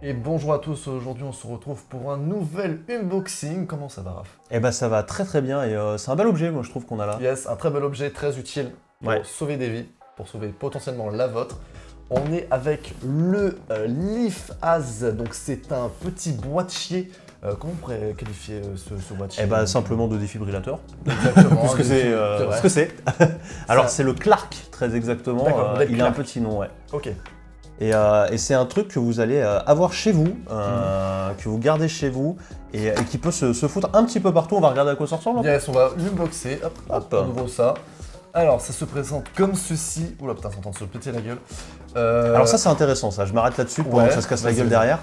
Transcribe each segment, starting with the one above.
Et bonjour à tous, aujourd'hui on se retrouve pour un nouvel unboxing. Comment ça va, Raph? Eh ben ça va très très bien et c'est un bel objet moi je trouve qu'on a là. Yes, un très bel objet, très utile pour sauver des vies, pour sauver potentiellement la vôtre. On est avec le Leaf As, donc c'est un petit boîtier. Comment on pourrait qualifier ce boîtier? Eh ben simplement de défibrillateur. Exactement. Ce que c'est. Ce que c'est. Alors c'est le Clark très exactement, il a un petit nom, ouais. Ok. Et c'est un truc que vous allez avoir chez vous, que vous gardez chez vous et qui peut se foutre un petit peu partout. On va regarder à quoi ça ressemble. Yes, on va l'unboxer. Hop, on ouvre ça. Alors, ça se présente comme ceci. Oula, putain, ça entend se péter la gueule. Alors ça c'est intéressant ça, je m'arrête là-dessus pour que ça se casse la gueule derrière.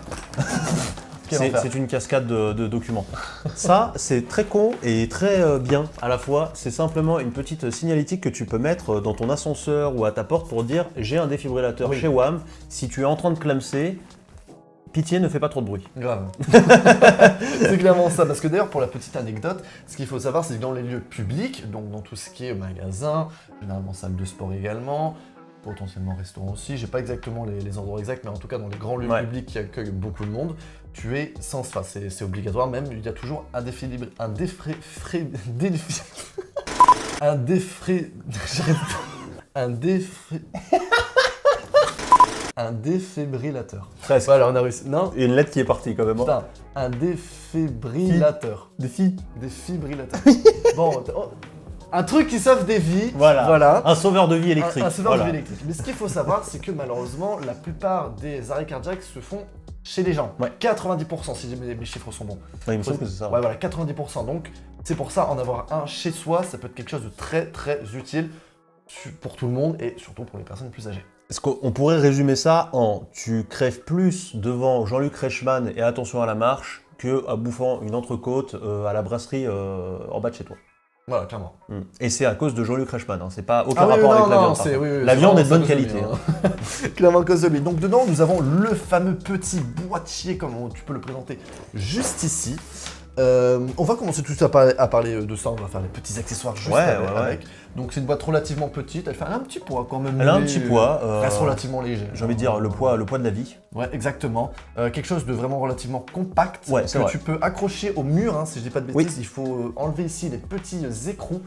C'est une cascade de documents. Ça, c'est très con et très bien à la fois. C'est simplement une petite signalétique que tu peux mettre dans ton ascenseur ou à ta porte pour dire « j'ai un défibrillateur chez WAM, si tu es en train de clamser, pitié, ne fais pas trop de bruit. » Grave. C'est clairement ça, parce que d'ailleurs, pour la petite anecdote, ce qu'il faut savoir, c'est que dans les lieux publics, donc dans tout ce qui est magasin, généralement salle de sport également, potentiellement restaurant aussi, j'ai pas exactement les endroits exacts, mais en tout cas dans les grands lieux publics qui accueillent beaucoup de monde, tu es sans, enfin c'est obligatoire, même il y a toujours un défibrillateur. Presque. Voilà, on a réussi. Non. Et une lettre qui est partie quand même. Putain, un défibrillateur. Défibrillateur. Bon, un truc qui sauve des vies. Voilà. Un sauveur de vie électrique. Un sauveur de vie électrique. Mais ce qu'il faut savoir, c'est que malheureusement, la plupart des arrêts cardiaques se font chez les gens. 90%, si mes chiffres sont bons. Ouais, il me semble que c'est ça. Ouais, voilà, 90%. Donc, c'est pour ça, en avoir un chez soi, ça peut être quelque chose de très, très utile pour tout le monde et surtout pour les personnes plus âgées. Est-ce qu'on pourrait résumer ça en tu crèves plus devant Jean-Luc Reichmann et attention à la marche que à bouffant une entrecôte à la brasserie en bas de chez toi. Voilà, clairement. Et c'est à cause de Jean-Luc Reichmann, hein. C'est pas aucun rapport avec la viande. La viande est de bonne qualité. Hein. Clairement à cause de lui. Donc dedans, nous avons le fameux petit boîtier, comme tu peux le présenter juste ici. On va commencer tout à parler de ça, on va faire les petits accessoires juste avec. Donc c'est une boîte relativement petite, elle fait un petit poids quand même. Elle a un petit poids. Reste relativement léger. J'ai envie de dire le poids de la vie. Ouais, exactement. Quelque chose de vraiment relativement compact que tu peux accrocher au mur, hein, si je dis pas de bêtises. Il faut enlever ici les petits écrous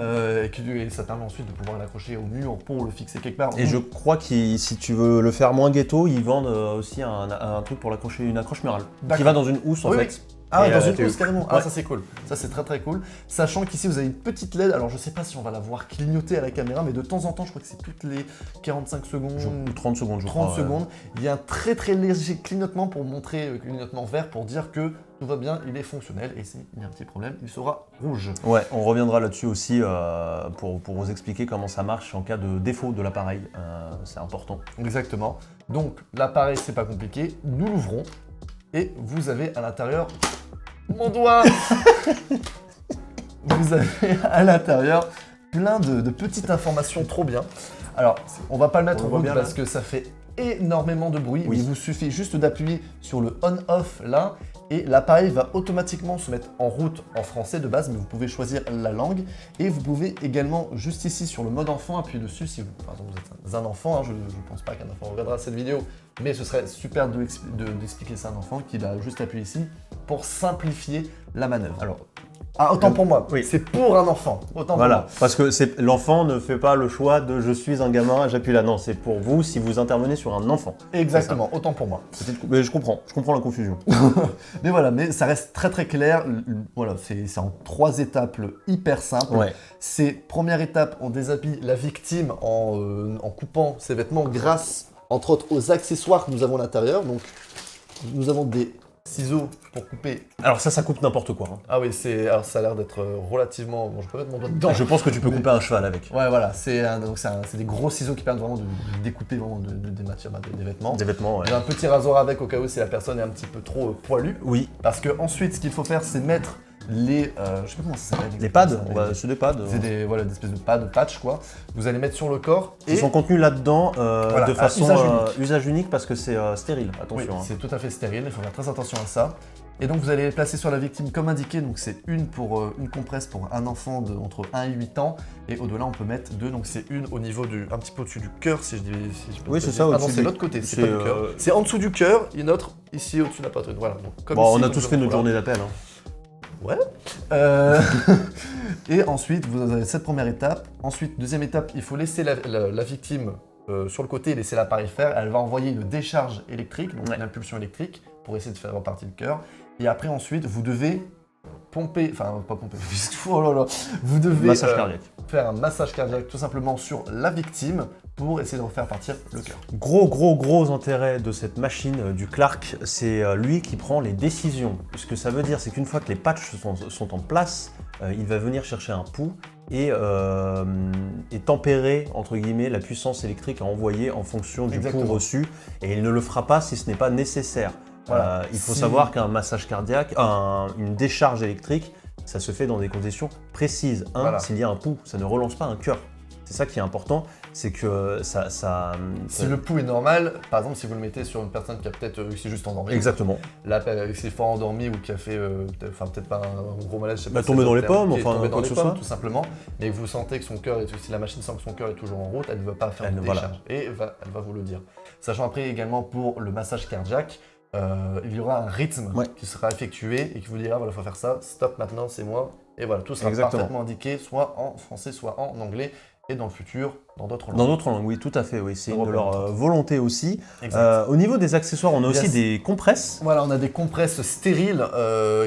et ça permet ensuite de pouvoir l'accrocher au mur pour le fixer quelque part. Et je crois que si tu veux le faire moins ghetto, ils vendent aussi un truc pour l'accrocher, une accroche murale qui va dans une housse en fait. Ah ouais, dans une housse carrément. Ah ça c'est cool. Ça c'est très très cool. Sachant qu'ici vous avez une petite LED, alors je sais pas si on va la voir clignoter à la caméra, mais de temps en temps, je crois que c'est toutes les 45 secondes. Ou 30 secondes, je crois. 30 secondes. Il y a un très très léger clignotement pour montrer, clignotement vert pour dire que tout va bien, il est fonctionnel et s'il y a un petit problème, il sera rouge. Ouais, on reviendra là-dessus aussi pour vous expliquer comment ça marche en cas de défaut de l'appareil. C'est important. Exactement. Donc l'appareil, c'est pas compliqué. Nous l'ouvrons et vous avez à l'intérieur mon doigt. Vous avez à l'intérieur plein de petites informations trop bien. Alors, on va pas le mettre en route parce que ça fait énormément de bruit. Il vous suffit juste d'appuyer sur le on-off là et l'appareil va automatiquement se mettre en route en français de base, mais vous pouvez choisir la langue et vous pouvez également juste ici sur le mode enfant appuyer dessus si vous, par exemple, vous êtes un enfant. Hein, je ne pense pas qu'un enfant regardera cette vidéo, mais ce serait super d'expliquer ça à un enfant qui va juste appuyer ici pour simplifier la manœuvre. Alors, autant pour moi, c'est pour un enfant. Autant pour moi. Parce que l'enfant ne fait pas le choix de je suis un gamin, j'appuie là. Non, c'est pour vous si vous intervenez sur un enfant. Exactement, autant pour moi. Mais je comprends la confusion. Mais voilà, mais ça reste très très clair. Voilà, c'est en 3 étapes hyper simples. C'est première étape, on déshabille la victime en coupant ses vêtements grâce, entre autres, aux accessoires que nous avons à l'intérieur. Donc, nous avons des ciseaux pour couper. Alors ça coupe n'importe quoi. Hein. Ah oui, alors ça a l'air d'être relativement... Bon, je peux mettre mon doigt dedans. Je pense que tu peux couper un cheval avec. Ouais, voilà, c'est des gros ciseaux qui permettent vraiment de découper vraiment des matières, des vêtements. Des vêtements, ouais. J'ai un petit rasoir avec au cas où si la personne est un petit peu trop poilue. Oui. Parce que ensuite, ce qu'il faut faire, c'est mettre les... je sais pas comment ça s'appelle. Les pads, c'est des pads. C'est des espèces de pads, de patch quoi. Vous allez mettre sur le corps et... Ils sont contenus là-dedans de façon usage unique parce que c'est stérile, attention. Oui, c'est tout à fait stérile, il faut faire très attention à ça. Et donc vous allez les placer sur la victime comme indiqué, donc c'est une compresse pour un enfant entre 1 et 8 ans, et au-delà on peut mettre 2, donc c'est une au niveau un petit peu au-dessus du cœur si je dis... oui c'est ça, non c'est l'autre côté, c'est pas du cœur. C'est en dessous du cœur, et une autre ici au-dessus de la poitrine. Voilà. Donc, comme bon, ici, on a tous fait notre journée d'appel. Ouais. Et ensuite, vous avez cette première étape. Ensuite, deuxième étape, il faut laisser la victime sur le côté et laisser l'appareil faire. Elle va envoyer une décharge électrique, donc une impulsion électrique, pour essayer de faire repartir le cœur. Et après, ensuite, vous devez pomper, enfin pas pomper, oh là là, vous devez faire un massage cardiaque tout simplement sur la victime pour essayer de refaire partir le cœur. Gros intérêt de cette machine du Clark, c'est lui qui prend les décisions. Ce que ça veut dire, c'est qu'une fois que les patchs sont en place, il va venir chercher un pouls et tempérer, entre guillemets, la puissance électrique à envoyer en fonction du pouls reçu. Et il ne le fera pas si ce n'est pas nécessaire. Voilà. Il faut savoir qu'un massage cardiaque, une décharge électrique, ça se fait dans des conditions précises. S'il y a un pouls, ça ne relance pas un cœur. C'est ça qui est important, c'est que Si le pouls est normal, par exemple, si vous le mettez sur une personne qui a peut-être qui est juste endormie. Exactement. Là, qui s'est fort endormi ou qui a fait, peut-être pas un gros malade, je sais pas. Tombé dans les pommes, enfin quoi que ce soit. Tout simplement. Mais vous sentez que son cœur, si la machine sent que son cœur est toujours en route, elle ne va pas faire une décharge. Et elle va vous le dire. Sachant après également pour le massage cardiaque, il y aura un rythme qui sera effectué et qui vous dira voilà, il faut faire ça, stop maintenant, c'est moi. Et voilà, tout sera parfaitement indiqué, soit en français, soit en anglais. Et dans le futur, dans d'autres langues. Dans d'autres langues, oui, tout à fait. Oui. C'est une de leurs volontés aussi. Au niveau des accessoires, on a aussi des compresses. Voilà, on a des compresses stériles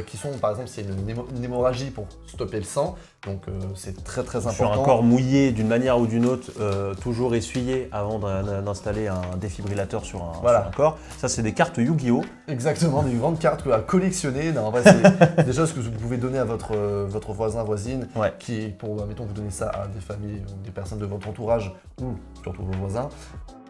qui sont, par exemple, c'est une hémorragie pour stopper le sang. Donc c'est très important. Sur un corps mouillé d'une manière ou d'une autre, toujours essuyé avant d'installer un défibrillateur sur un corps. Ça, c'est des cartes Yu-Gi-Oh! Exactement, des grandes cartes à collectionner. Non, en vrai, c'est des choses que vous pouvez donner à votre voisin, voisine, qui, pour, mettons, vous donnez ça à des familles ou des personnes de votre entourage, ou surtout vos voisins.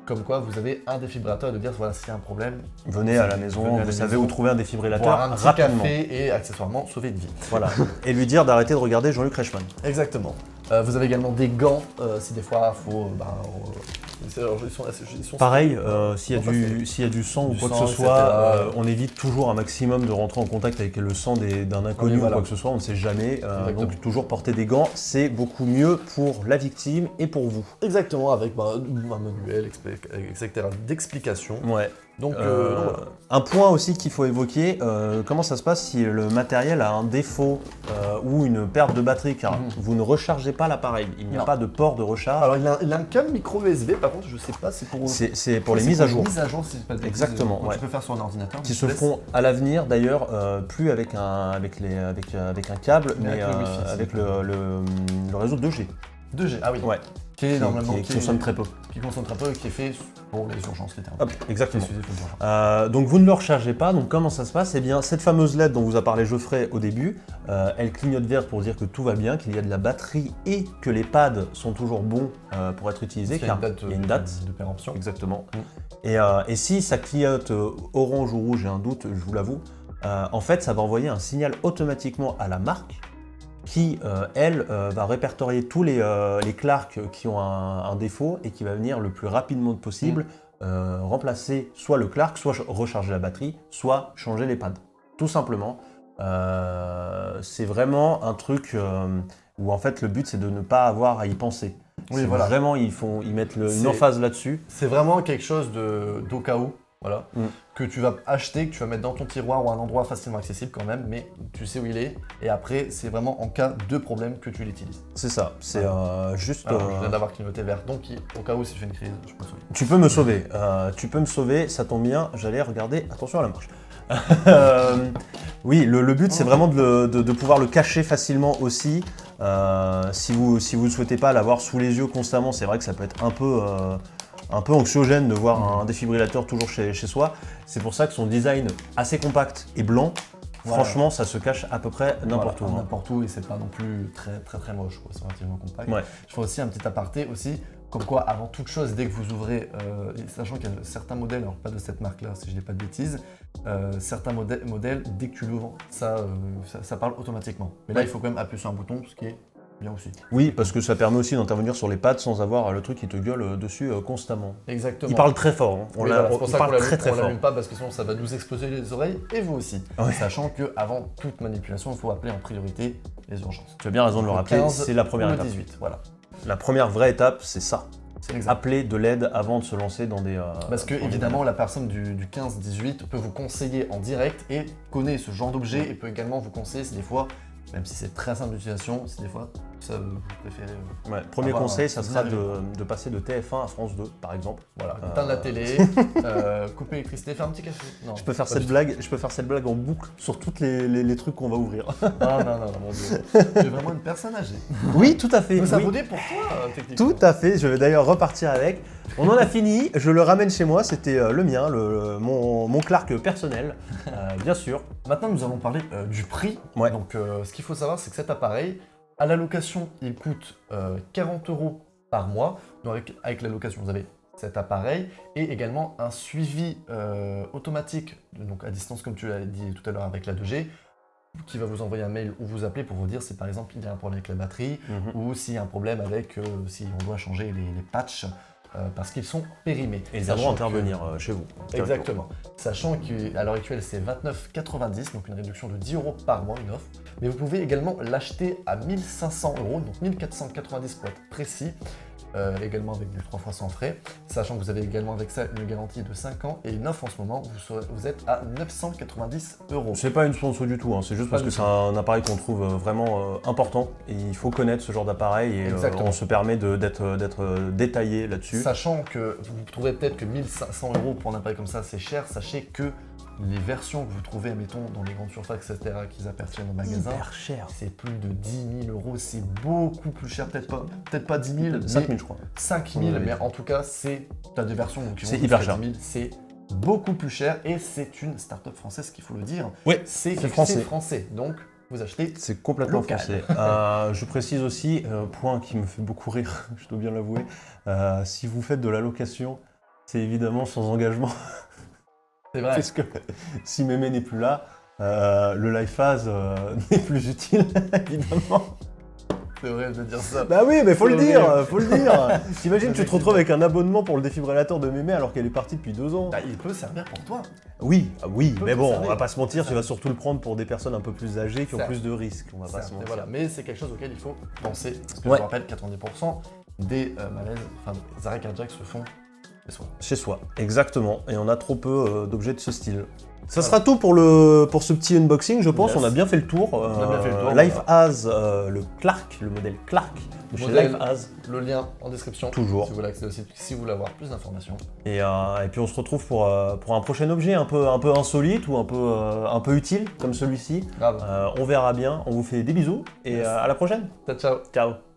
Comme quoi, vous avez un défibrillateur et de dire, voilà, s'il y a un problème, venez à la maison, vous savez où trouver un défibrillateur un petit rapidement. Café et accessoirement sauver une vie. Voilà, et lui dire d'arrêter de regarder Jean-Luc Reichmann. Exactement. Vous avez également des gants, si des fois il faut... ils sont pareil, s'il y a du sang ou quoi que ce soit, on évite toujours un maximum de rentrer en contact avec le sang d'un inconnu ou quoi que ce soit, on ne sait jamais. Donc toujours porter des gants, c'est beaucoup mieux pour la victime et pour vous. Exactement, avec un manuel, etc. d'explication. Ouais. Donc, voilà. Un point aussi qu'il faut évoquer, comment ça se passe si le matériel a un défaut ou une perte de batterie, car vous ne rechargez pas l'appareil, il n'y a pas de port de recharge. Alors il a un câble micro USB, par contre je sais pas, c'est pour les mises à jour. Si pas de exactement. Tu peux faire sur un ordinateur. Qui se feront à l'avenir d'ailleurs, plus avec un câble, mais avec le réseau 2G. 2G, ah oui. Ouais. Qui consomme très peu. Qui consomme très peu et qui est fait pour les urgences, littéralement. Exactement. Donc vous ne le rechargez pas, donc comment ça se passe? Eh bien, cette fameuse LED dont vous a parlé Geoffrey au début, elle clignote vert pour dire que tout va bien, qu'il y a de la batterie et que les pads sont toujours bons pour être utilisés, car il y a une date de péremption. Exactement. Et si ça clignote orange ou rouge, j'ai un doute, je vous l'avoue, en fait, ça va envoyer un signal automatiquement à la marque qui, elle, va répertorier tous les Clark qui ont un défaut et qui va venir le plus rapidement possible remplacer soit le Clark, soit recharger la batterie, soit changer les pads. Tout simplement. C'est vraiment un truc où en fait le but c'est de ne pas avoir à y penser. Oui, voilà. Vraiment, ils mettent une emphase là-dessus. C'est vraiment quelque chose d'au cas où. Voilà, que tu vas acheter, que tu vas mettre dans ton tiroir ou un endroit facilement accessible quand même, mais tu sais où il est, et après, c'est vraiment en cas de problème que tu l'utilises. C'est ça, c'est juste... Alors, je viens d'avoir clignoté vert, donc au cas où si je fais une crise, je peux me sauver. Tu peux me sauver, ça tombe bien, j'allais regarder, attention à la marche. Oui, le but c'est vraiment de pouvoir le cacher facilement aussi. Si vous ne souhaitez pas l'avoir sous les yeux constamment, c'est vrai que ça peut être un peu anxiogène de voir un défibrillateur toujours chez soi. C'est pour ça que son design assez compact et blanc, franchement, ça se cache à peu près n'importe où. N'importe où, et c'est pas non plus très moche, quoi. C'est relativement compact. Ouais. Je fais aussi un petit aparté aussi, comme quoi avant toute chose, dès que vous ouvrez, sachant qu'il y a certains modèles, alors pas de cette marque-là si je dis pas de bêtises, certains modèles, dès que tu l'ouvres, ça parle automatiquement. Mais là, il faut quand même appuyer sur un bouton, ce qui est bien aussi. Oui, parce que ça permet aussi d'intervenir sur les pads sans avoir le truc qui te gueule dessus constamment. Exactement. Il parle très fort. On parle très fort. On l'allume pas parce que sinon ça va nous exploser les oreilles et vous aussi. Ouais. Sachant qu'avant toute manipulation, il faut appeler en priorité les urgences. Tu as bien raison de le rappeler, c'est la première étape. 18, voilà. La première vraie étape, c'est ça. appeler de l'aide avant de se lancer dans des... Parce que évidemment la personne du 15-18 peut vous conseiller en direct et connaît ce genre d'objet et peut également vous conseiller si des fois, même si c'est très simple d'utilisation, si des fois ça vous préférez... Premier conseil, ça sera de passer de TF1 à France 2 par exemple. Voilà, éteindre la télé, couper l'électricité, faire un petit café. Non, je peux faire cette blague en boucle sur tous les trucs qu'on va ouvrir. Non, mon Dieu. Tu es vraiment une personne âgée. Oui, tout à fait. Donc, ça vaut pour toi, techniquement. Tout à fait, je vais d'ailleurs repartir avec. On en a fini, je le ramène chez moi, c'était le mien, mon Clark personnel, bien sûr. Maintenant, nous allons parler du prix. Ouais. Donc, ce qu'il faut savoir, c'est que cet appareil, à la location, il coûte 40 € par mois. Donc, avec la location, vous avez cet appareil et également un suivi automatique, donc à distance, comme tu l'as dit tout à l'heure avec la 2G, qui va vous envoyer un mail ou vous appeler pour vous dire si par exemple il y a un problème avec la batterie ou s'il y a un problème avec si on doit changer les patchs. Parce qu'ils sont périmés. Et ils vont intervenir chez vous. Exactement. Sachant qu'à l'heure actuelle, c'est 29,90 €, donc une réduction de 10 € par mois, une offre. Mais vous pouvez également l'acheter à 1500 €, donc 1490 pour être précis. Également avec du 3 fois sans frais, sachant que vous avez également avec ça une garantie de 5 ans et une offre en ce moment, vous êtes à 990 €. C'est pas une sponsor du tout, hein. C'est juste parce que c'est un appareil qu'on trouve vraiment important et il faut connaître ce genre d'appareil et on se permet d'être détaillé là-dessus. Sachant que vous trouvez peut-être que 1500 € pour un appareil comme ça c'est cher, sachez que les versions que vous trouvez, admettons, dans les grandes surfaces, etc., qui appartiennent au magasin, c'est plus de 10 000 €, c'est beaucoup plus cher, peut-être pas 10 000, 5 000 je crois. 5 000, mais en tout cas, t'as des versions qui vont hyper cher. 10 000, c'est beaucoup plus cher et c'est une start-up française qu'il faut le dire. Oui, c'est français, donc vous achetez c'est complètement local. français. Je précise aussi, point qui me fait beaucoup rire, je dois bien l'avouer, si vous faites de la location, c'est évidemment sans engagement. C'est vrai. Parce que si Mémé n'est plus là, le LifeAs n'est plus utile, évidemment. C'est vrai de dire ça. Bah oui, mais faut le dire. T'imagines, tu te retrouves avec un abonnement pour le défibrillateur de Mémé alors qu'elle est partie depuis 2 ans. Bah, il peut servir pour toi. Oui, mais bon, on va pas se mentir, tu vas surtout le prendre pour des personnes un peu plus âgées qui ont plus de risques. On va pas se mentir. Voilà. Mais c'est quelque chose auquel il faut penser. Parce que je vous rappelle, 90% des malaises, des arrêts cardiaques se font chez soi, exactement. Et on a trop peu d'objets de ce style. Ça sera tout pour ce petit unboxing, je pense. On a bien fait le tour. LifeAs, le Clark, le modèle Clark de chez LifeAs. Le lien en description. Toujours. Si vous voulez accéder au site, si vous voulez avoir plus d'informations. Et puis on se retrouve pour un prochain objet un peu insolite ou un peu utile comme celui-ci. On verra bien. On vous fait des bisous et à la prochaine. Ciao. Ciao.